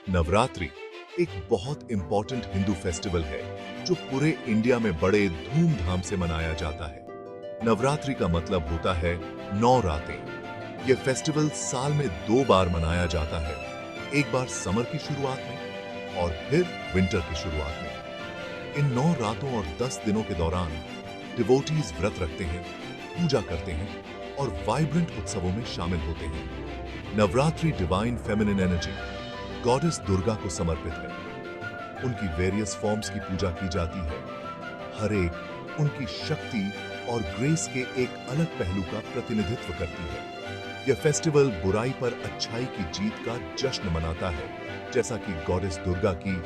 नवरात्रि एक बहुत important Hindu festival है जो पूरे इंडिया में बड़े धूमधाम से मनाया जाता है। नवरात्रि का मतलब होता है 9 रातें। यह फेस्टिवल साल में 2 बार मनाया जाता है, एक बार समर की शुरुआत में और फिर विंटर की शुरुआत में। इन 9 रातों और 10 दिनों के दौरान डिवोटीज व्रत रखते हैं, पूजा करते हैं और वाइब्रेंट उत्सवों में शामिल होते हैं। Navratri divine feminine energy goddess Durga को समर्पित है। उनकी वेरियस फॉर्म्स की पूजा की जाती है। हर एक उनकी शक्ति और ग्रेस के एक अलग पहलू का प्रतिनिधित्व करती है। यह फेस्टिवल बुराई पर अच्छाई की जीत का जश्न मनाता है, जैसा कि गॉडेस दुर्गा की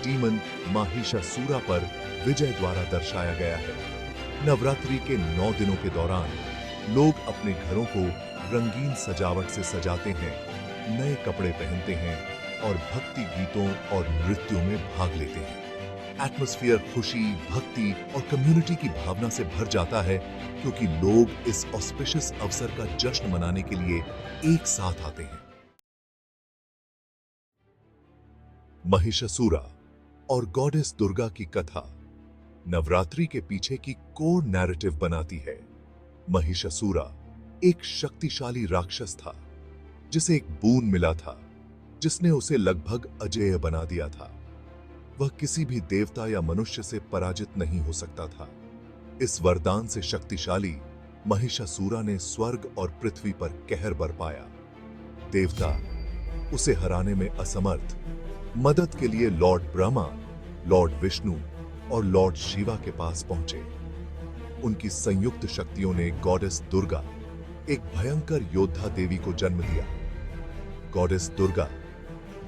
डीमन महिषासुरा पर विजय द्वारा दर्शाया गया है। नवरात्रि के 9 दिनों के दौरान लोग अपने घरों को रंगीन सजावट से सजाते हैं, नए कपड़े पहनते हैं और भक्ति गीतों और नृत्यों में भाग लेते हैं। एटमॉस्फेयर खुशी, भक्ति और कम्युनिटी की भावना से भर जाता है, क्योंकि लोग इस ऑस्पिशियस अवसर का जश्न मनाने के लिए एक साथ आते हैं। महिषासुरा और गॉडेस दुर्गा की कथा नवरात्रि के पीछे की कोर नैरेटिव बनाती है। महिषासुरा एक शक्तिशाली राक्षस था, जिसे एक बून मिला था जिसने उसे लगभग अजेय बना दिया था। वह किसी भी देवता या मनुष्य से पराजित नहीं हो सकता था। इस वरदान से शक्तिशाली महिषासुरा ने स्वर्ग और पृथ्वी पर कहर बरपाया। देवता उसे हराने में असमर्थ मदद के लिए लॉर्ड ब्रह्मा, लॉर्ड विष्णु और लॉर्ड शिवा के पास पहुंचे। उनकी संयुक्त शक्तियों ने गॉडेस दुर्गा, एक भयंकर योद्धा देवी को जन्म दिया। गॉडेस दुर्गा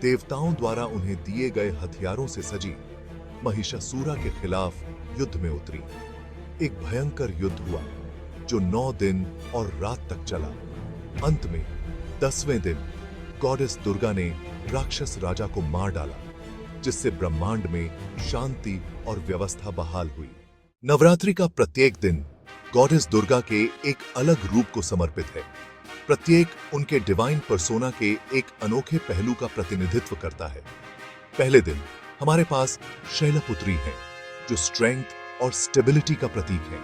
देवताओं द्वारा उन्हें दिए गए हथियारों से सजी महिषासुरा के खिलाफ युद्ध में उतरी। एक भयंकर युद्ध हुआ जो 9 दिन और रात तक चला। अंत में 10वें दिन गॉडेस दुर्गा ने राक्षस राजा को मार डाला, जिससे ब्रह्मांड में शांति और व्यवस्था बहाल हुई। नवरात्रि का प्रत्येक दिन गॉडेस दुर्गा के एक अलग रूप को समर्पित है। प्रत्येक उनके डिवाइन पर्सोना के एक अनोखे पहलू का प्रतिनिधित्व करता है। पहले दिन हमारे पास शैलपुत्री है, जो स्ट्रेंथ और स्टेबिलिटी का प्रतीक है।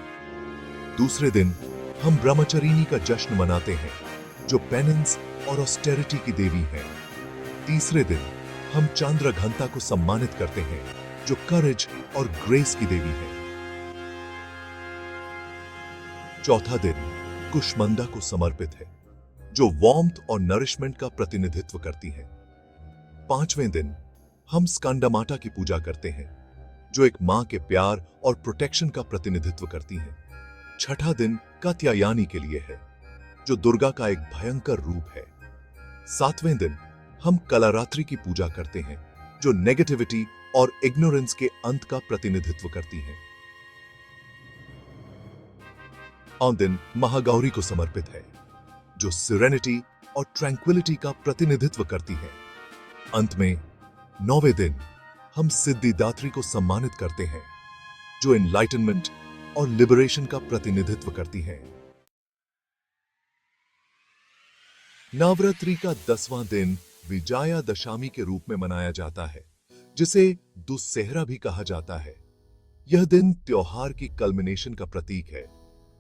दूसरे दिन हम ब्रह्मचारिणी का जश्न मनाते हैं, जो पेनेंस और ऑस्टेरिटी की देवी है। तीसरे दिन हम चांद्रघंटा को सम्मानित करते हैं, जो करेज और ग्रेस की देवी है। चौथा दिन कुष्मांडा को समर्पित है, जो वार्मथ और नरिशमेंट का प्रतिनिधित्व करती है। 5वें दिन हम स्कंदमाता की पूजा करते हैं, जो एक मां के प्यार और प्रोटेक्शन का प्रतिनिधित्व करती है। 6ठा दिन कात्यायनी के लिए है, जो दुर्गा का एक भयंकर रूप है। 7वें दिन हम कलारात्रि की पूजा करते हैं, जो नेगेटिविटी और इग्नोरेंस के अंत का प्रतिनिधित्व करती है। 8वां दिन महागौरी को समर्पित है, जो सिरेनिटी और ट्रैंक्विलिटी का प्रतिनिधित्व करती है। अंत में 9वें दिन हम सिद्धिदात्री को सम्मानित करते हैं, जो एनलाइटनमेंट और लिबरेशन का प्रतिनिधित्व करती है। नवरात्रि का 10वां दिन विजयादशमी के रूप में मनाया जाता है, जिसे दुस्सेहरा भी कहा जाता है। यह दिन त्योहार की कल्मिनेशन का प्रतीक है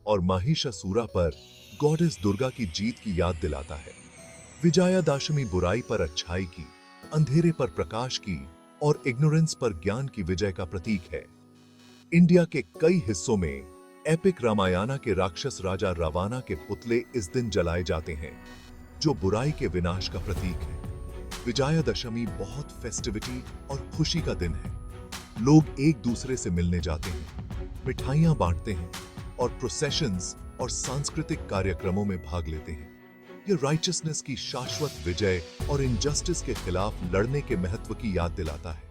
और महिषासुरा पर गॉडेस दुर्गा की जीत की याद दिलाता है। विजयादशमी बुराई पर अच्छाई की, अंधेरे पर प्रकाश की और इग्नोरेंस पर ज्ञान की विजय का प्रतीक है। इंडिया के कई हिस्सों में एपिक रामायण के राक्षस राजा रावण के पुतले इस दिन जलाए जाते हैं, जो बुराई के विनाश का प्रतीक है। विजयादशमी बहुत फेस्टिविटी और खुशी का दिन है। लोग एक दूसरे से मिलने जाते हैं, मिठाइयां बांटते हैं और प्रोसेशंस और सांस्कृतिक कार्यक्रमों में भाग लेते हैं। यह राइचसनेस की शाश्वत विजय और इनजस्टिस के खिलाफ लड़ने के महत्व की याद दिलाता है।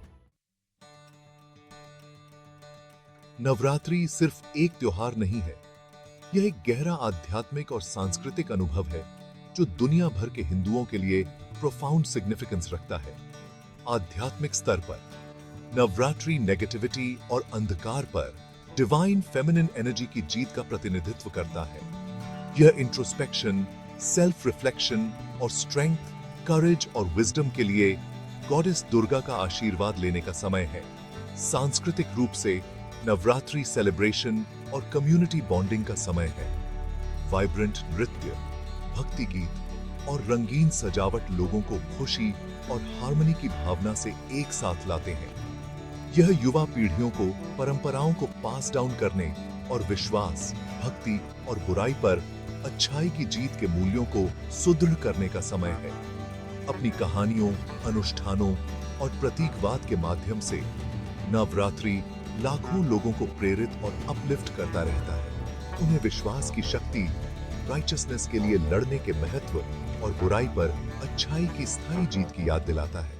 नवरात्रि सिर्फ एक त्योहार नहीं है, यह एक गहरा आध्यात्मिक और सांस्कृतिक अनुभव है, जो दुनिया भर के हिंदुओं के लिए प्रोफाउंड सिग्निफिकेंस रखता है। आध्यात्मिक स्तर पर नवरात्रि नेगेटिविटी और अंधकार पर डिवाइन फेमिनिन एनर्जी की जीत का प्रतिनिधित्व करता है। यह इंट्रोस्पेक्शन, सेल्फ रिफ्लेक्शन और स्ट्रेंथ, करेज और विजडम के लिए गॉडेस दुर्गा का आशीर्वाद लेने का समय है। सांस्कृतिक रूप से नवरात्रि सेलिब्रेशन और कम्युनिटी बॉन्डिंग का समय है। वाइब्रेंट नृत्य, भक्ति गीत और रंगीन सजावट लोगों को खुशी और हार्मनी की भावना से एक साथ लाते हैं। यह युवा पीढ़ियों को परंपराओं को पास डाउन करने और विश्वास, भक्ति और बुराई पर अच्छाई की जीत के मूल्यों को सुदृढ़ करने का समय है। अपनी कहानियों, अनुष्ठानों और प्रतीकवाद के माध्यम से नवरात्रि लाखों लोगों को प्रेरित और अपलिफ्ट करता रहता है। उन्हें विश्वास की शक्ति, राइचसनेस के लिए लड़ने के महत्व और बुराई पर अच्छाई की स्थायी जीत की याद दिलाता है।